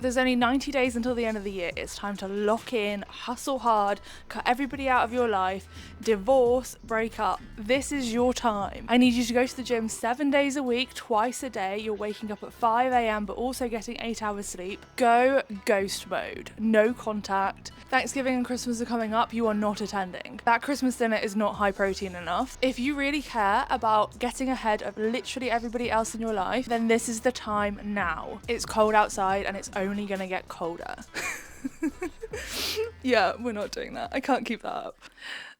There's only 90 days until the end of the year. It's time to lock in, hustle hard, cut everybody out of your life, divorce, break up. This is your time. I need you to go to the gym 7 days a week, twice a day. You're waking up at 5 a.m. but also getting 8 hours sleep. Go ghost mode. No contact. Thanksgiving and Christmas are coming up. You are not attending. That Christmas dinner is not high protein enough. If you really care about getting ahead of literally everybody else in your life, then this is the time now. It's cold outside and it's only gonna get colder. Yeah, we're not doing that. I can't keep that up.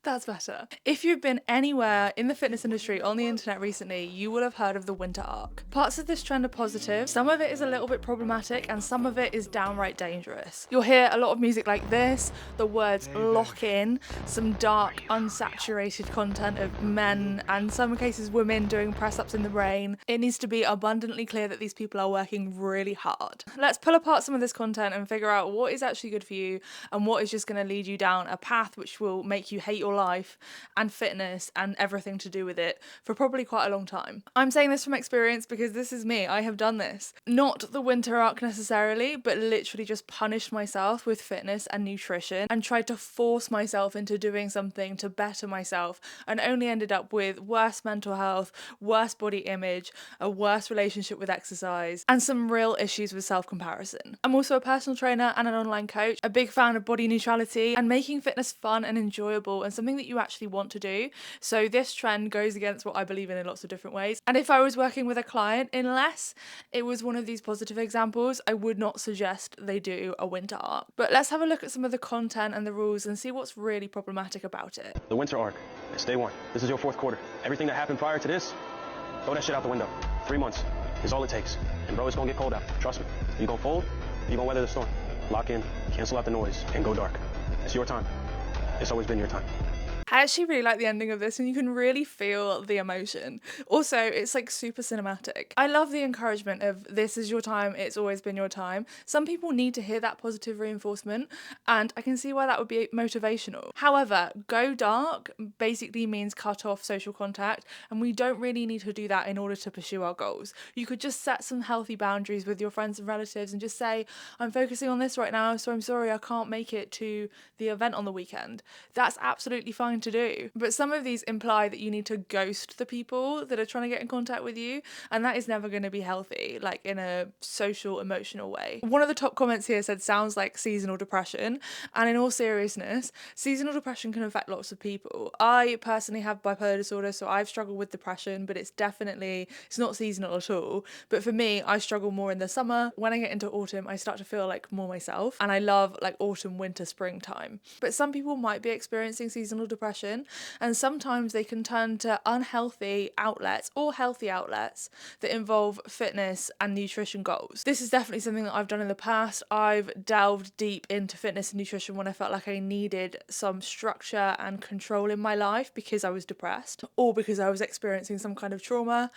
That's better. If you've been anywhere in the fitness industry on the internet recently, you will have heard of the winter arc. Parts of this trend are positive, some of it is a little bit problematic, and some of it is downright dangerous. You'll hear a lot of music like this, the words lock in, some dark, unsaturated content of men and in some cases women doing press-ups in the rain. It needs to be abundantly clear that these people are working really hard. Let's pull apart some of this content and figure out what is actually good for you and what is just going to lead you down a path which will make you hate your life and fitness and everything to do with it for probably quite a long time. I'm saying this from experience because this is me. I have done this. Not the winter arc necessarily, but literally just punished myself with fitness and nutrition and tried to force myself into doing something to better myself and only ended up with worse mental health, worse body image, a worse relationship with exercise, and some real issues with self-comparison. I'm also a personal trainer and an online coach, a big fan of body neutrality and making fitness fun and enjoyable and something that you actually want to do. So this trend goes against what I believe in lots of different ways. And if I was working with a client, unless it was one of these positive examples, I would not suggest they do a winter arc. But let's have a look at some of the content and the rules and see what's really problematic about it. The winter arc, it's day one. This is your fourth quarter. Everything that happened prior to this, throw that shit out the window. 3 months is all it takes. And bro, it's gonna get cold out. Trust me. You gonna fold, you gonna weather the storm. Lock in, cancel out the noise, and go dark. It's your time. It's always been your time. I actually really like the ending of this and you can really feel the emotion. Also, it's like super cinematic. I love the encouragement of this is your time, it's always been your time. Some people need to hear that positive reinforcement and I can see why that would be motivational. However, go dark basically means cut off social contact and we don't really need to do that in order to pursue our goals. You could just set some healthy boundaries with your friends and relatives and just say, I'm focusing on this right now, so I'm sorry I can't make it to the event on the weekend. That's absolutely fine to do. But some of these imply that you need to ghost the people that are trying to get in contact with you, and that is never going to be healthy, like in a social, emotional way. One of the top comments here said sounds like seasonal depression, and in all seriousness, seasonal depression can affect lots of people. I personally have bipolar disorder, so I've struggled with depression, but it's not seasonal at all. But for me, I struggle more in the summer. When I get into autumn, I start to feel like more myself, and I love like autumn, winter, springtime. But some people might be experiencing seasonal depression, and sometimes they can turn to unhealthy outlets or healthy outlets that involve fitness and nutrition goals. This is definitely something that I've done in the past. I've delved deep into fitness and nutrition when I felt like I needed some structure and control in my life because I was depressed or because I was experiencing some kind of trauma,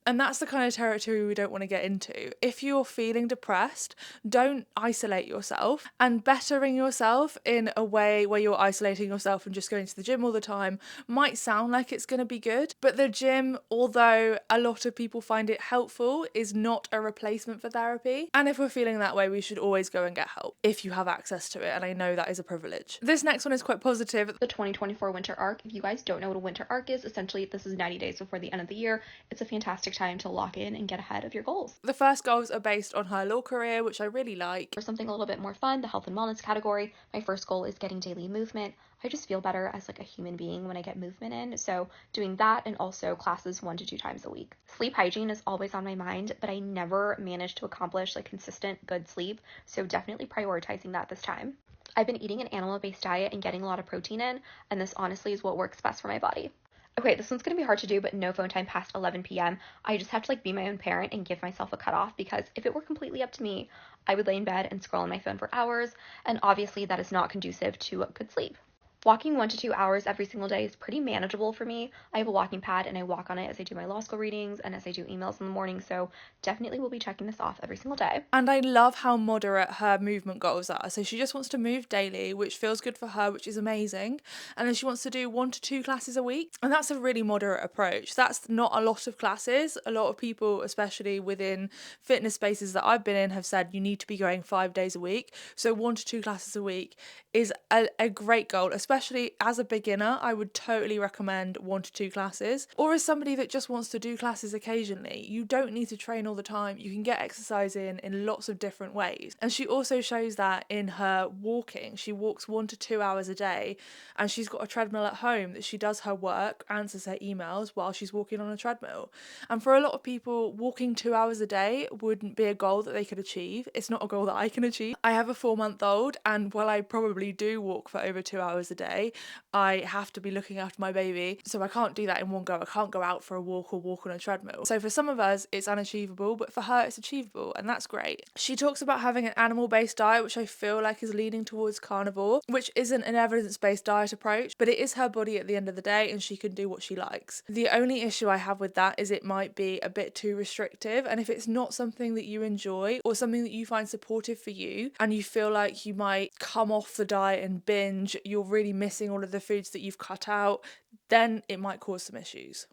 and that's the kind of territory we don't want to get into. If you're feeling depressed, don't isolate yourself, and bettering yourself in a way where you're isolating yourself and just going to the gym all the time might sound like it's going to be good, but the gym, although a lot of people find it helpful, is not a replacement for therapy. And if we're feeling that way, we should always go and get help if you have access to it, and I know that is a privilege. This next one is quite positive. The 2024 winter arc. If you guys don't know what a winter arc is, essentially this is 90 days before the end of the year. It's a fantastic time to lock in and get ahead of your goals. The first goals are based on her law career, which I really like. For something a little bit more fun, the health and wellness category, my first goal is getting daily movement. I just feel better as like a human being when I get movement in, so doing that, and also classes 1 to 2 times a week. Sleep hygiene is always on my mind, but I never managed to accomplish like consistent good sleep, so definitely prioritizing that this time. I've been eating an animal-based diet and getting a lot of protein in, and this honestly is what works best for my body. Okay, this one's gonna be hard to do, but no phone time past 11 p.m. I just have to like be my own parent and give myself a cutoff, because if it were completely up to me, I would lay in bed and scroll on my phone for hours, and obviously that is not conducive to good sleep. Walking 1 to 2 hours every single day is pretty manageable for me. I have a walking pad and I walk on it as I do my law school readings and as I do emails in the morning, so definitely will be checking this off every single day. And I love how moderate her movement goals are. So she just wants to move daily, which feels good for her, which is amazing. And then she wants to do 1 to 2 classes a week. And that's a really moderate approach. That's not a lot of classes. A lot of people, especially within fitness spaces that I've been in, have said you need to be going 5 days a week. So 1 to 2 classes a week is a great goal, especially as a beginner. I would totally recommend 1 to 2 classes. Or as somebody that just wants to do classes occasionally, you don't need to train all the time. You can get exercise in lots of different ways. And she also shows that in her walking. She walks 1 to 2 hours a day, and she's got a treadmill at home that she does her work, answers her emails while she's walking on a treadmill. And for a lot of people, walking 2 hours a day wouldn't be a goal that they could achieve. It's not a goal that I can achieve. I have a 4-month-old, and while I probably do walk for over 2 hours a day, I have to be looking after my baby, so I can't do that in one go. I can't go out for a walk or walk on a treadmill. So for some of us, it's unachievable, but for her, it's achievable, and that's great. She talks about having an animal-based diet, which I feel like is leaning towards carnivore, which isn't an evidence-based diet approach, but it is her body at the end of the day, and she can do what she likes. The only issue I have with that is it might be a bit too restrictive, and if it's not something that you enjoy or something that you find supportive for you, and you feel like you might come off the diet and binge, you're really missing all of the foods that you've cut out, then it might cause some issues.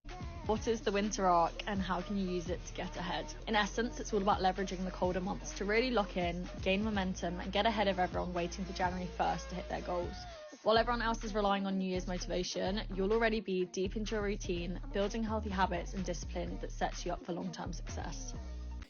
What is the winter arc and how can you use it to get ahead? In essence, it's all about leveraging the colder months to really lock in, gain momentum, and get ahead of everyone waiting for January 1st to hit their goals. While everyone else is relying on New Year's motivation, you'll already be deep into your routine, building healthy habits and discipline that sets you up for long-term success.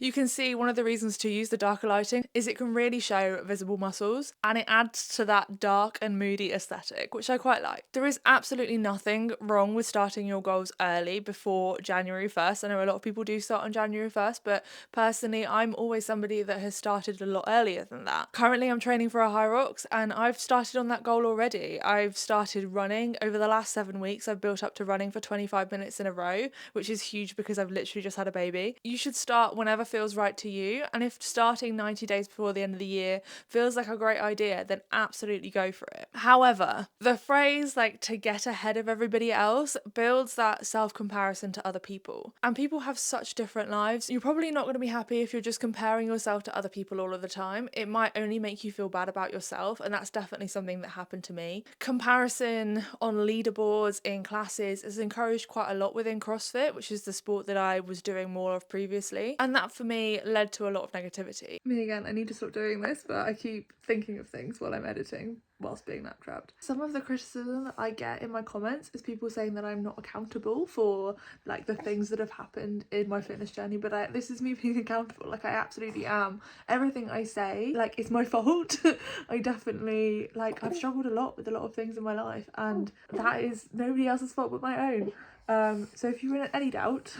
You can see one of the reasons to use the darker lighting is it can really show visible muscles, and it adds to that dark and moody aesthetic, which I quite like. There is absolutely nothing wrong with starting your goals early before January 1st. I know a lot of people do start on January 1st, but personally, I'm always somebody that has started a lot earlier than that. Currently, I'm training for a High Rocks, and I've started on that goal already. I've started running. Over the last 7 weeks, I've built up to running for 25 minutes in a row, which is huge because I've literally just had a baby. You should start whenever feels right to you, and if starting 90 days before the end of the year feels like a great idea, then absolutely go for it. However, the phrase like to get ahead of everybody else builds that self-comparison to other people, and people have such different lives. You're probably not going to be happy if you're just comparing yourself to other people all of the time. It might only make you feel bad about yourself, and that's definitely something that happened to me. Comparison on leaderboards in classes is encouraged quite a lot within CrossFit, which is the sport that I was doing more of previously, and that for me led to a lot of negativity. Me again, I need to stop doing this, but I keep thinking of things while I'm editing whilst being nap trapped. Some of the criticism that I get in my comments is people saying that I'm not accountable for like the things that have happened in my fitness journey, but this is me being accountable. Like I absolutely am. Everything I say like it's my fault. I definitely I've struggled a lot with a lot of things in my life, and that is nobody else's fault but my own. So if you're in any doubt,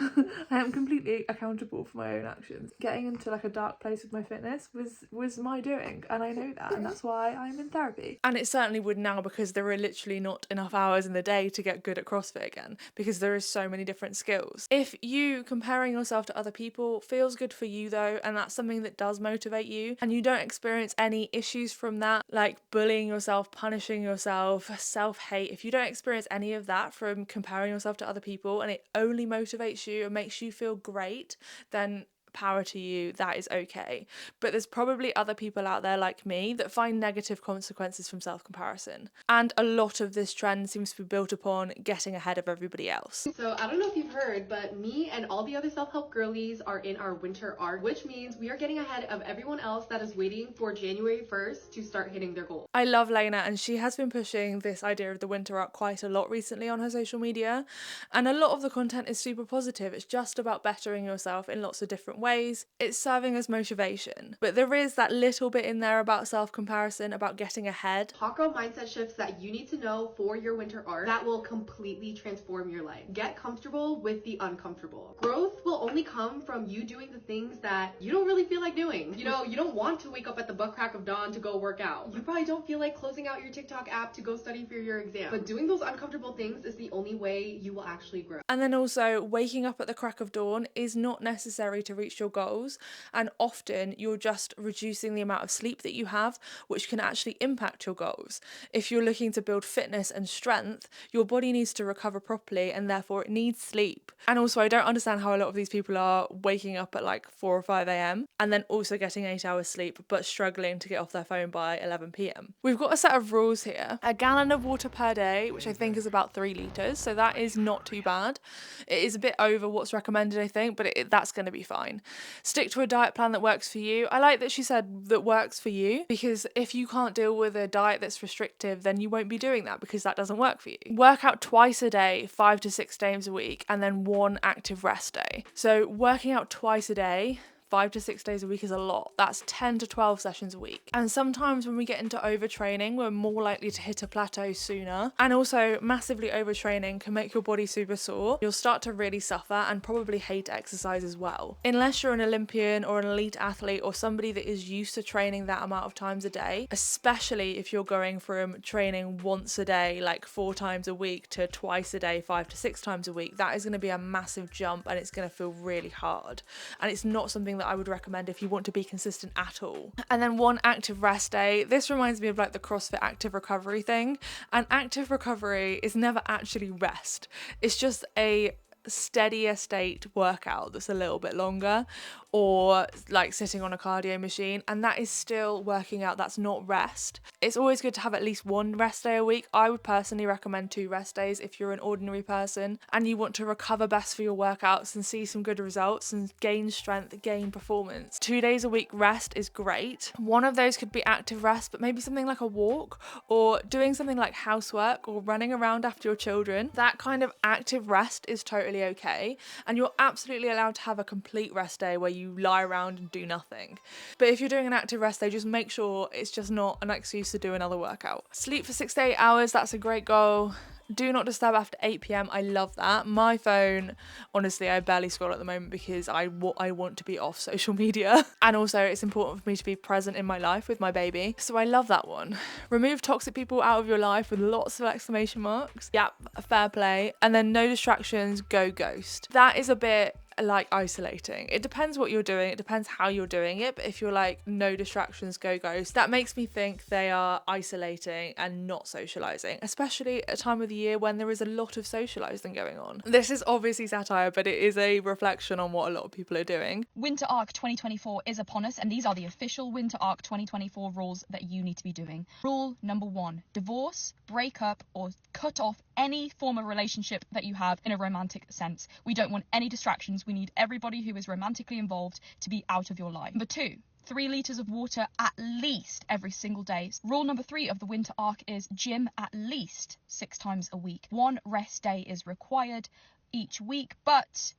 I am completely accountable for my own actions. Getting into like a dark place with my fitness was my doing, and I know that, and that's why I'm in therapy. And it certainly would now, because there are literally not enough hours in the day to get good at CrossFit again, because there is so many different skills. If you comparing yourself to other people feels good for you though, and that's something that does motivate you, and you don't experience any issues from that, like bullying yourself, punishing yourself, self-hate, if you don't experience any of that from comparing yourself to other people, and it only motivates you and makes you feel great, then power to you, that is okay. But there's probably other people out there like me that find negative consequences from self-comparison, and a lot of this trend seems to be built upon getting ahead of everybody else. So I don't know if you've heard, but me and all the other self-help girlies are in our winter arc, which means we are getting ahead of everyone else that is waiting for January 1st to start hitting their goals. I love Lena, and she has been pushing this idea of the winter arc quite a lot recently on her social media, and a lot of the content is super positive. It's just about bettering yourself in lots of different ways. It's serving as motivation, but there is that little bit in there about self-comparison, about getting ahead. Hot girl mindset shifts that you need to know for your winter arc that will completely transform your life. Get comfortable with the uncomfortable. Growth will only come from you doing the things that you don't really feel like doing. You know, you don't want to wake up at the butt crack of dawn to go work out. You probably don't feel like closing out your TikTok app to go study for your exam. But doing those uncomfortable things is the only way you will actually grow. And then also, waking up at the crack of dawn is not necessary to reach reached your goals, and often you're just reducing the amount of sleep that you have, which can actually impact your goals. If you're looking to build fitness and strength, your body needs to recover properly and therefore it needs sleep. And also, I don't understand how a lot of these people are waking up at like 4 or 5 a.m. and then also getting 8 hours sleep but struggling to get off their phone by 11 p.m. We've got a set of rules here. A gallon of water per day, which I think is about 3 litres, so that is not too bad. It is a bit over what's recommended, I think, but that's going to be fine. Stick to a diet plan that works for you. I like that she said that works for you, because if you can't deal with a diet that's restrictive, then you won't be doing that because that doesn't work for you. Work out twice a day, 5 to 6 days a week, and then 1 active rest day. So working out twice a day, 5 to 6 days a week is a lot. That's 10 to 12 sessions a week. And sometimes when we get into overtraining, we're more likely to hit a plateau sooner. And also, massively overtraining can make your body super sore. You'll start to really suffer and probably hate exercise as well. Unless you're an Olympian or an elite athlete or somebody that is used to training that amount of times a day, especially if you're going from training once a day, like 4 times a week, to twice a day, 5 to 6 times a week, that is going to be a massive jump and it's going to feel really hard. And it's not something that I would recommend if you want to be consistent at all. And then 1 active rest day. This reminds me of like the CrossFit active recovery thing. And active recovery is never actually rest. It's just a steadier state workout that's a little bit longer, or like sitting on a cardio machine, and that is still working out. That's not rest. It's always good to have at least 1 rest day a week. I would personally recommend 2 rest days if you're an ordinary person and you want to recover best for your workouts and see some good results and gain strength, gain performance. 2 days a week rest is great. One of those could be active rest, but maybe something like a walk or doing something like housework or running around after your children. That kind of active rest is totally okay, and you're absolutely allowed to have a complete rest day where you lie around and do nothing. But if you're doing an active rest day, just make sure it's just not an excuse to do another workout. Sleep for 6 to 8 hours, that's a great goal. Do not disturb after 8 p.m. I love that. My phone, honestly, I barely scroll at the moment because I want to be off social media. And also it's important for me to be present in my life with my baby. So I love that one. Remove toxic people out of your life with lots of exclamation marks. Yep, fair play. And then no distractions, go ghost. That is a bit like isolating. It depends what you're doing, it depends how you're doing it, but if you're like no distractions, go ghost, that makes me think they are isolating and not socializing, especially at a time of the year when there is a lot of socializing going on. This is obviously satire, but it is a reflection on what a lot of people are doing. Winter Arc 2024 is upon us, and these are the official Winter Arc 2024 rules that you need to be doing. Rule number 1: divorce, break up, or cut off any form of relationship that you have in a romantic sense. We don't want any distractions. We need everybody who is romantically involved to be out of your life. Number 2: 3 litres of water at least every single day. Rule number 3 of the Winter Arc is gym at least 6 times a week. 1 rest day is required each week, but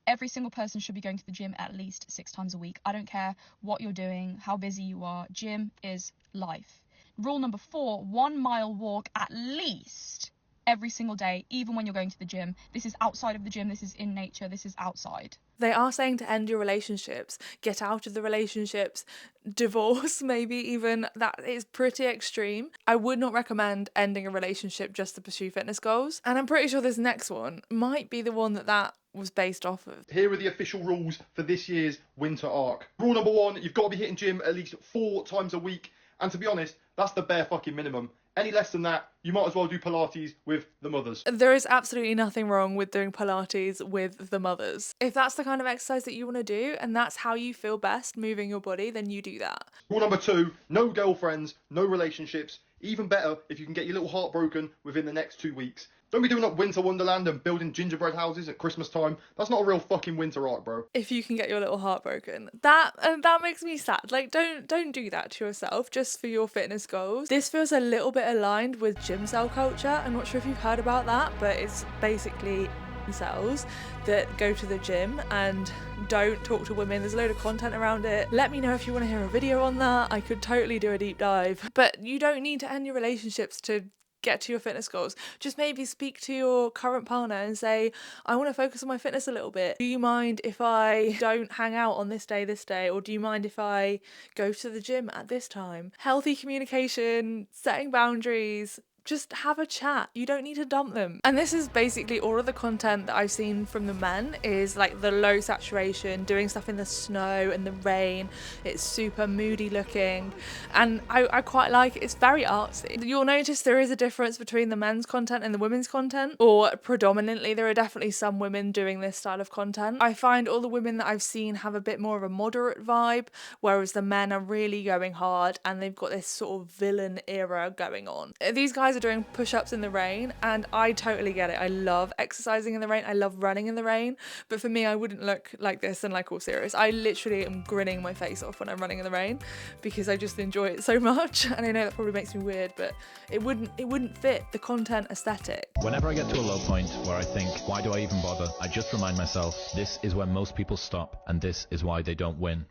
every single person should be going to the gym at least 6 times a week. I don't care what you're doing, how busy you are, gym is life. Rule number 4: 1 mile walk at least every single day, even when you're going to the gym. This is outside of the gym, this is in nature, this is outside. They are saying to end your relationships, get out of the relationships, divorce maybe even. That is pretty extreme. I would not recommend ending a relationship just to pursue fitness goals. And I'm pretty sure this next one might be the one that was based off of. Here are the official rules for this year's Winter Arc. Rule number 1, you've got to be hitting gym at least 4 times a week. And to be honest, that's the bare fucking minimum. Any less than that, you might as well do Pilates with the mothers. There is absolutely nothing wrong with doing Pilates with the mothers. If that's the kind of exercise that you want to do and that's how you feel best moving your body, then you do that. Rule number 2, no girlfriends, no relationships. Even better if you can get your little heart broken within the next 2 weeks. Don't be doing up Winter Wonderland and building gingerbread houses at Christmas time. That's not a real fucking Winter Arc, bro. If you can get your little heart broken, that makes me sad. Like, don't do that to yourself just for your fitness goals. This feels a little bit aligned with gym cell culture. I'm not sure if you've heard about that, but it's basically cells that go to the gym and don't talk to women. There's a load of content around it. Let me know if you want to hear a video on that. I could totally do a deep dive. But you don't need to end your relationships to get to your fitness goals. Just maybe speak to your current partner and say, I want to focus on my fitness a little bit. Do you mind if I don't hang out on this day, or do you mind if I go to the gym at this time? Healthy communication, setting boundaries, just have a chat. You don't need to dump them. And this is basically all of the content that I've seen from the men, is like the low saturation, doing stuff in the snow and the rain. It's super moody looking, and I quite like it. It's very artsy. You'll notice there is a difference between the men's content and the women's content, or predominantly there are definitely some women doing this style of content. I find all the women that I've seen have a bit more of a moderate vibe, whereas the men are really going hard and they've got this sort of villain era going on. These guys are doing push-ups in the rain, and I totally get it. I love exercising in the rain. I love running in the rain, but for me, I wouldn't look like this and like all serious. I literally am grinning my face off when I'm running in the rain because I just enjoy it so much. And I know that probably makes me weird, but it wouldn't fit the content aesthetic. Whenever I get to a low point where I think, why do I even bother? I just remind myself, this is where most people stop, and this is why they don't win.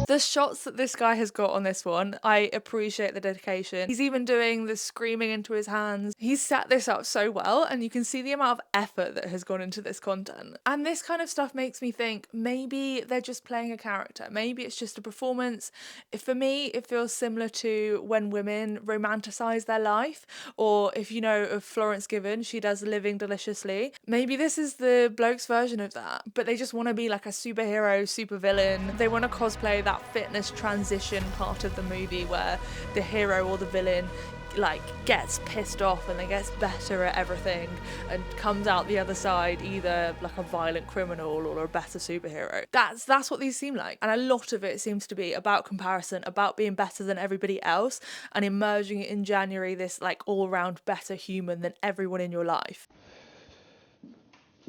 The shots that this guy has got on this one, I appreciate the dedication. He's even doing the screaming into his hands. He's set this up so well, and you can see the amount of effort that has gone into this content. And this kind of stuff makes me think maybe they're just playing a character. Maybe it's just a performance. For me, it feels similar to when women romanticize their life, or if you know of Florence Given, she does Living Deliciously. Maybe this is the bloke's version of that, but they just want to be like a superhero, super villain. They want to cosplay that fitness transition part of the movie where the hero or the villain like gets pissed off and then gets better at everything and comes out the other side either like a violent criminal or a better superhero. That's what these seem like, and a lot of it seems to be about comparison, about being better than everybody else and emerging in January this like all-round better human than everyone in your life.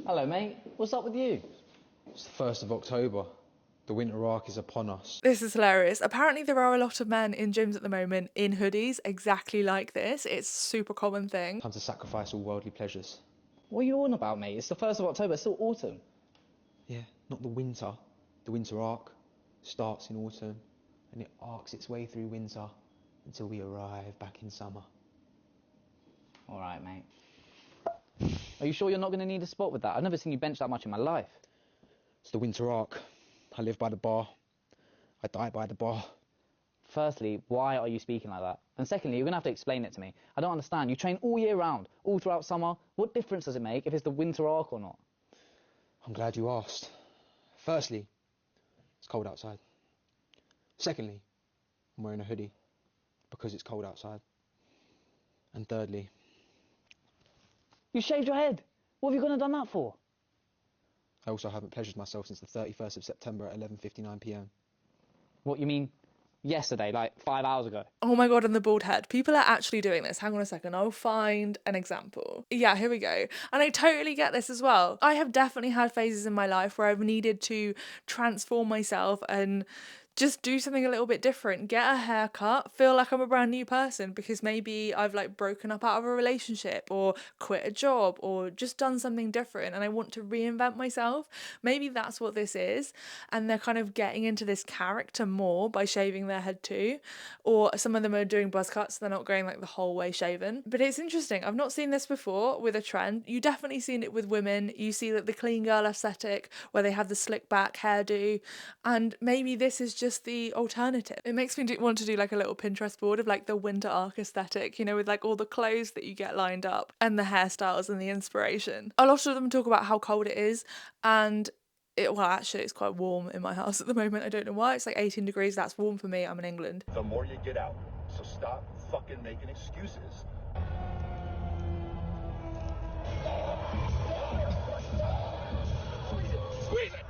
Hello mate, what's up with you? It's the 1st of October. The winter arc is upon us. This is hilarious. Apparently there are a lot of men in gyms at the moment in hoodies exactly like this. It's a super common thing. Time to sacrifice all worldly pleasures. What are you on about, mate? It's the 1st of October, it's still autumn. Yeah, not the winter. The winter arc starts in autumn and it arcs its way through winter until we arrive back in summer. All right, mate. Are you sure you're not going to need a spot with that? I've never seen you bench that much in my life. It's the winter arc. I live by the bar. I die by the bar. Firstly, why are you speaking like that? And secondly, you're going to have to explain it to me. I don't understand. You train all year round, all throughout summer. What difference does it make if it's the winter arc or not? I'm glad you asked. Firstly, it's cold outside. Secondly, I'm wearing a hoodie because it's cold outside. And thirdly... You shaved your head. What have you gone and done that for? I also haven't pleasured myself since the 31st of September at 11:59 p.m. What, you mean yesterday, like 5 hours ago? Oh my god, and the bald head. People are actually doing this. Hang on a second, I'll find an example. Yeah, here we go. And I totally get this as well. I have definitely had phases in my life where I've needed to transform myself and just do something a little bit different, get a haircut, feel like I'm a brand new person because maybe I've like broken up out of a relationship or quit a job or just done something different and I want to reinvent myself. Maybe that's what this is, and they're kind of getting into this character more by shaving their head too, or some of them are doing buzz cuts, so they're not going like the whole way shaven. But it's interesting, I've not seen this before with a trend. You definitely seen it with women. You see that the clean girl aesthetic where they have the slick back hairdo, and maybe this is just the alternative. It makes me want to do like a little Pinterest board of like the winter arc aesthetic, you know, with like all the clothes that you get lined up and the hairstyles and the inspiration. A lot of them talk about how cold it is, and well, actually it's quite warm in my house at the moment. I don't know why. It's like 18 degrees. That's warm for me. I'm in England. The more you get out, so stop fucking making excuses. Squeeze it!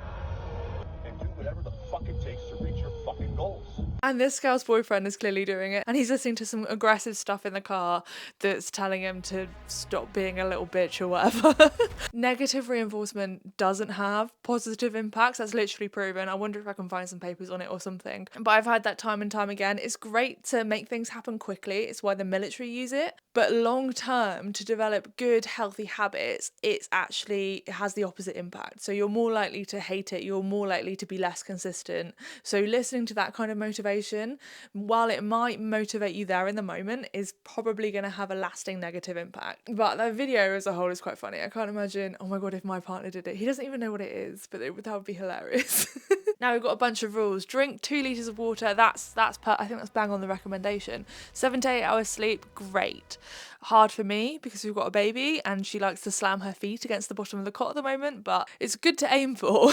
And do whatever the fuck it takes to reach your fucking goals. And this girl's boyfriend is clearly doing it, and he's listening to some aggressive stuff in the car that's telling him to stop being a little bitch or whatever. Negative reinforcement doesn't have positive impacts. That's literally proven. I wonder if I can find some papers on it or something. But I've had that time and time again. It's great to make things happen quickly. It's why the military use it. But long term, to develop good, healthy habits, it has the opposite impact. So you're more likely to hate it. You're more likely to be less consistent. So listening to that kind of motivation motivation, while it might motivate you there in the moment, is probably going to have a lasting negative impact. But the video as a whole is quite funny. I can't imagine, oh my god, if my partner did it. He doesn't even know what it is, but that would be hilarious. Now we've got a bunch of rules. Drink 2 litres of water. I think that's bang on the recommendation. 7 to 8 hours sleep, great. Hard for me because we've got a baby and she likes to slam her feet against the bottom of the cot at the moment, but it's good to aim for.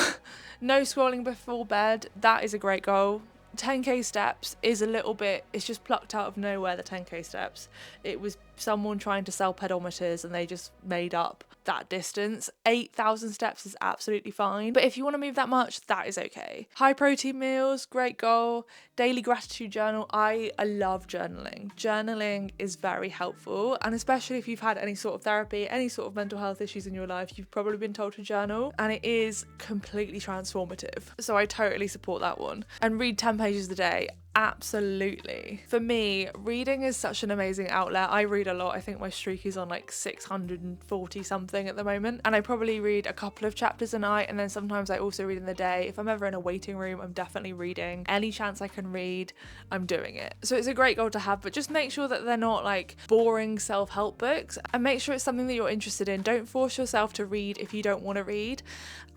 No scrolling before bed, that is a great goal. 10k steps is a little bit, it's just plucked out of nowhere, the 10k steps. It was someone trying to sell pedometers and they just made up that distance. 8,000 steps is absolutely fine, but if you want to move that much, that is okay. High protein meals, great goal. Daily gratitude journal. I love journaling. Journaling is very helpful, and especially if you've had any sort of therapy, any sort of mental health issues in your life, you've probably been told to journal, and it is completely transformative. So I totally support that one. And read 10 pages a day. Absolutely. For me, reading is such an amazing outlet. I read a lot. I think my streak is on like 640 something at the moment, and I probably read a couple of chapters a night, and then sometimes I also read in the day. If I'm ever in a waiting room, I'm definitely reading. Any chance I can read, I'm doing it. So it's a great goal to have, but just make sure that they're not like boring self-help books, and make sure it's something that you're interested in. Don't force yourself to read if you don't want to read.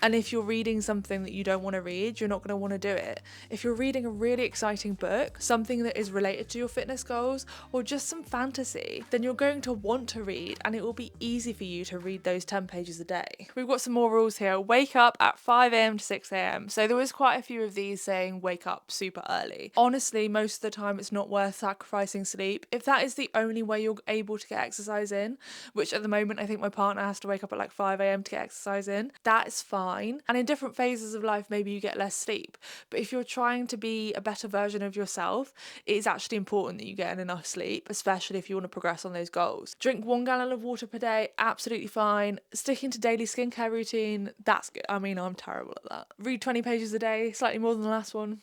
And if you're reading something that you don't want to read, you're not going to want to do it. If you're reading a really exciting book, something that is related to your fitness goals, or just some fantasy, then you're going to want to read, and it will be easy for you to read those 10 pages a day. We've got some more rules here. Wake up at 5 a.m. to 6 a.m. So there was quite a few of these saying wake up super early. Honestly, most of the time it's not worth sacrificing sleep. If that is the only way you're able to get exercise in, which at the moment I think my partner has to wake up at like 5 a.m. to get exercise in, that is fine. And in different phases of life, maybe you get less sleep. But if you're trying to be a better version of yourself, it is actually important that you get enough sleep, especially if you want to progress on those goals. Drink 1 gallon of water per day, absolutely fine. Sticking to daily skincare routine, that's good. I mean, I'm terrible at that. Read 20 pages a day, slightly more than the last one.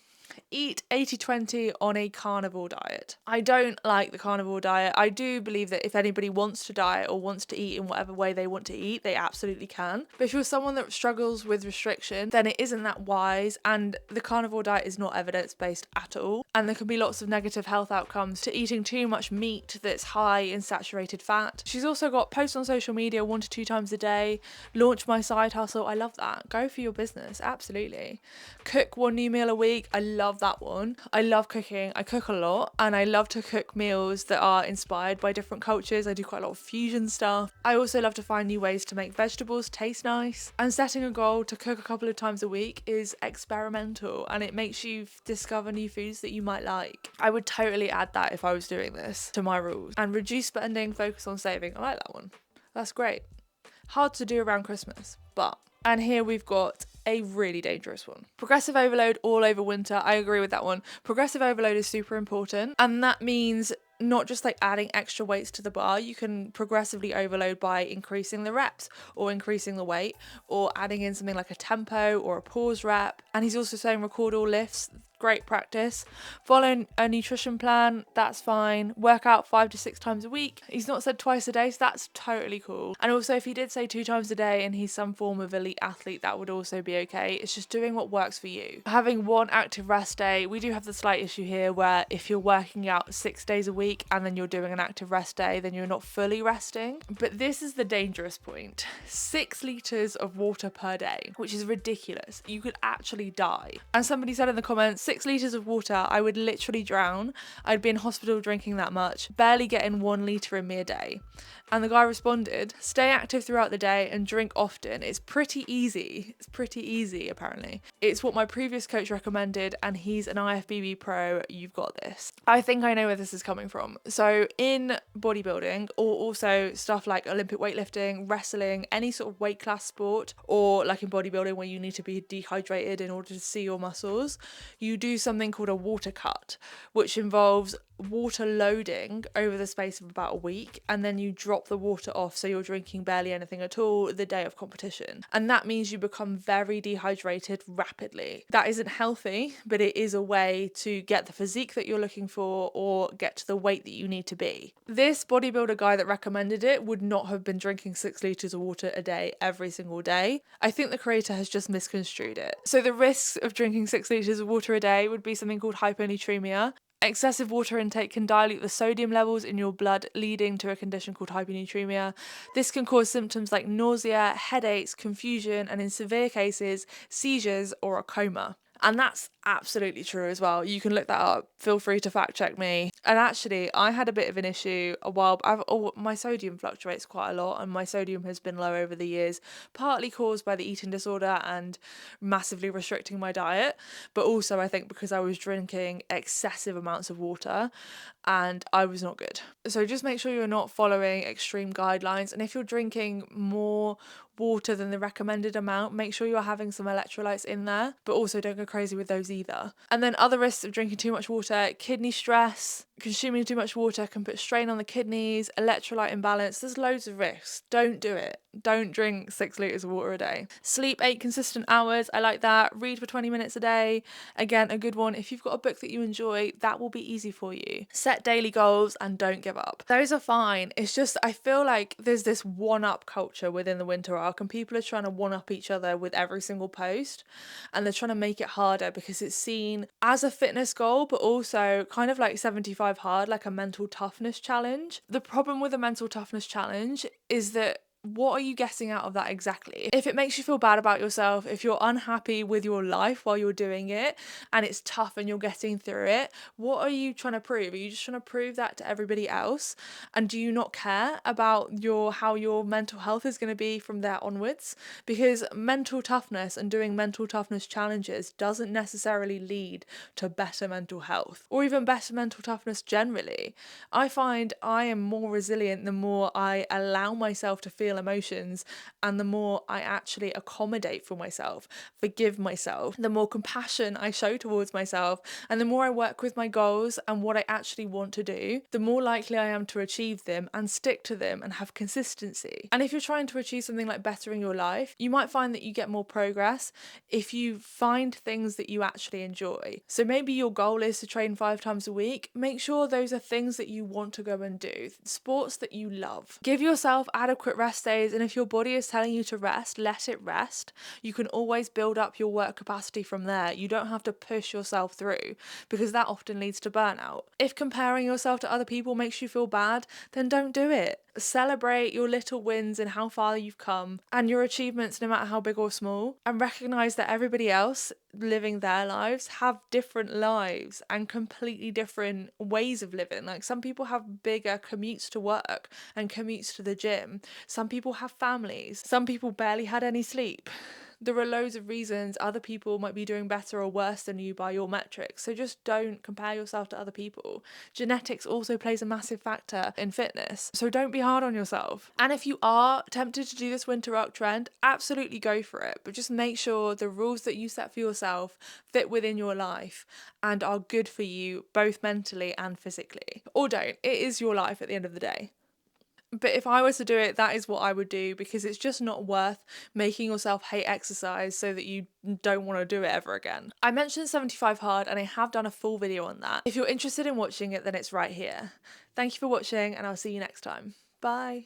Eat 80-20 on a carnivore diet. I don't like the carnivore diet. I do believe that if anybody wants to diet or wants to eat in whatever way they want to eat, they absolutely can. But if you're someone that struggles with restriction, then it isn't that wise, and the carnivore diet is not evidence-based at all. And there can be lots of negative health outcomes to eating too much meat that's high in saturated fat. She's also got posts on social media 1 to 2 times a day, launch my side hustle. I love that. Go for your business, absolutely. Cook 1 new meal a week. I love that one. I love cooking. I cook a lot, and I love to cook meals that are inspired by different cultures. I do quite a lot of fusion stuff. I also love to find new ways to make vegetables taste nice, and setting a goal to cook a couple of times a week is experimental, and it makes you discover new foods that you might like. I would totally add that if I was doing this to my rules. And reduce spending, focus on saving. I like that one. That's great. Hard to do around Christmas, but... And here we've got a really dangerous one. Progressive overload all over winter. I agree with that one. Progressive overload is super important, and that means not just like adding extra weights to the bar. You can progressively overload by increasing the reps or increasing the weight, or adding in something like a tempo or a pause rep. And he's also saying record all lifts. Great practice. Follow a nutrition plan, that's fine. Work out 5 to 6 times a week. He's not said twice a day, so that's totally cool. And also if he did say 2 times a day and he's some form of elite athlete, that would also be okay. It's just doing what works for you. Having 1 active rest day. We do have the slight issue here where if you're working out 6 days a week and then you're doing an active rest day, then you're not fully resting. But this is the dangerous point. 6 litres of water per day, which is ridiculous. You could actually die. And somebody said in the comments, 6 litres of water, I would literally drown. I'd be in hospital drinking that much, barely getting 1 litre in me a day. And the guy responded, stay active throughout the day and drink often. It's pretty easy. It's pretty easy, apparently. It's what my previous coach recommended, and he's an IFBB pro. You've got this. I think I know where this is coming from. So in bodybuilding, or also stuff like Olympic weightlifting, wrestling, any sort of weight class sport, or like in bodybuilding where you need to be dehydrated in order to see your muscles, you do something called a water cut, which involves water loading over the space of about a week, and then you drop drop the water off so you're drinking barely anything at all the day of competition. And that means you become very dehydrated rapidly. That isn't healthy, but it is a way to get the physique that you're looking for or get to the weight that you need to be. This bodybuilder guy that recommended it would not have been drinking 6 litres of water a day every single day. I think the creator has just misconstrued it. So the risks of drinking 6 litres of water a day would be something called hyponatremia. Excessive water intake can dilute the sodium levels in your blood, leading to a condition called hyponatremia. This can cause symptoms like nausea, headaches, confusion, and in severe cases, seizures or a coma. And that's absolutely true as well. You can look that up. Feel free to fact check me. And actually, I had a bit of an issue a while. My sodium fluctuates quite a lot, and my sodium has been low over the years, partly caused by the eating disorder and massively restricting my diet, but also I think because I was drinking excessive amounts of water and I was not good. So just make sure you're not following extreme guidelines, and if you're drinking more water than the recommended amount, make sure you're having some electrolytes in there, but also don't go crazy with those either. And then other risks of drinking too much water: kidney stress. Consuming too much water can put strain on the kidneys, electrolyte imbalance. There's loads of risks. Don't do it. Don't drink 6 litres of water a day. Sleep 8 consistent hours. I like that. Read for 20 minutes a day. Again, a good one. If you've got a book that you enjoy, that will be easy for you. Set daily goals and don't give up. Those are fine. It's just, I feel like there's this one-up culture within the winter arc, and people are trying to one-up each other with every single post, and they're trying to make it harder because it's seen as a fitness goal, but also kind of like 75 hard, like a mental toughness challenge. The problem with a mental toughness challenge is that what are you getting out of that exactly? If it makes you feel bad about yourself, if you're unhappy with your life while you're doing it and it's tough and you're getting through it, what are you trying to prove? Are you just trying to prove that to everybody else? And do you not care about how your mental health is going to be from there onwards? Because mental toughness and doing mental toughness challenges doesn't necessarily lead to better mental health or even better mental toughness generally. I find I am more resilient the more I allow myself to feel emotions, and the more I actually accommodate for myself, forgive myself, the more compassion I show towards myself, and the more I work with my goals and what I actually want to do, the more likely I am to achieve them and stick to them and have consistency. And if you're trying to achieve something like bettering your life, you might find that you get more progress if you find things that you actually enjoy. So maybe your goal is to train 5 times a week. Make sure those are things that you want to go and do, sports that you love. Give yourself adequate rest days, and if your body is telling you to rest, let it rest. You can always build up your work capacity from there. You don't have to push yourself through, because that often leads to burnout. If comparing yourself to other people makes you feel bad, then don't do it. Celebrate your little wins and how far you've come and your achievements, no matter how big or small, and recognize that everybody else living their lives have different lives and completely different ways of living. Like, some people have bigger commutes to work and commutes to the gym. Some people have families. Some people barely had any sleep. There are loads of reasons other people might be doing better or worse than you by your metrics. So just don't compare yourself to other people. Genetics also plays a massive factor in fitness. So don't be hard on yourself. And if you are tempted to do this winter arc trend, absolutely go for it. But just make sure the rules that you set for yourself fit within your life and are good for you both mentally and physically. Or don't. It is your life at the end of the day. But if I was to do it, that is what I would do, because it's just not worth making yourself hate exercise so that you don't want to do it ever again. I mentioned 75 hard and I have done a full video on that. If you're interested in watching it, then it's right here. Thank you for watching, and I'll see you next time. Bye.